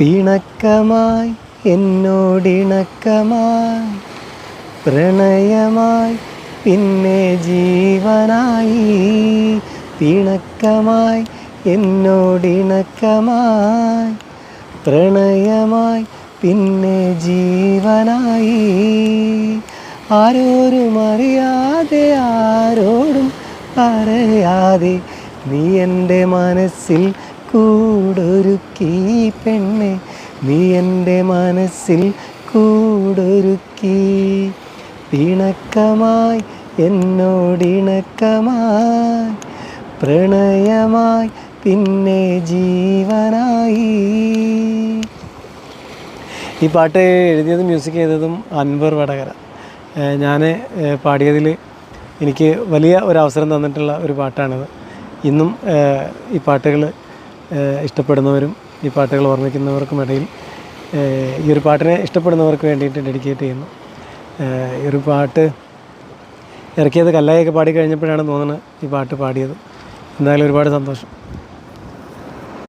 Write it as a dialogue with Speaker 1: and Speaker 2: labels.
Speaker 1: പിണക്കമായി എന്നോടിണക്കമായി പ്രണയമായി പിന്നെ ജീവനായി. പിണക്കമായി എന്നോടിണക്കമായി പ്രണയമായി പിന്നെ ജീവനായി. ആരോരും അറിയാതെ ആരോടും പറയാതെ നീ എൻ്റെ മനസ്സിൽ കൂടൊരുക്കി പെണ്ണെ, നീ എൻ്റെ മനസ്സിൽ കൂടൊരുക്കി. പിണക്കമായി എന്നോടിണക്കമായി പ്രണയമായി പിന്നെ ജീവനായി. ഈ പാട്ട് എഴുതിയതും മ്യൂസിക് ചെയ്തതും അൻവർ വടകര. ഞാൻ പാടിയതിൽ എനിക്ക് വലിയ ഒരു അവസരം തന്നിട്ടുള്ള ഒരു പാട്ടാണിത്. ഇന്നും ഈ പാട്ടുകൾ ഇഷ്ടപ്പെടുന്നവരും ഈ പാട്ടുകൾ ഓർമ്മിക്കുന്നവർക്കും ഇടയിൽ ഈ ഒരു പാട്ടിനെ ഇഷ്ടപ്പെടുന്നവർക്ക് വേണ്ടിയിട്ട് ഡെഡിക്കേറ്റ് ചെയ്യുന്നു. ഈ ഒരു പാട്ട് ഇറക്കിയത് കല്ലായൊക്കെ പാടി കഴിഞ്ഞപ്പോഴാണ് തോന്നുന്നത് ഈ പാട്ട് പാടിയത്. എന്തായാലും ഒരുപാട് സന്തോഷം.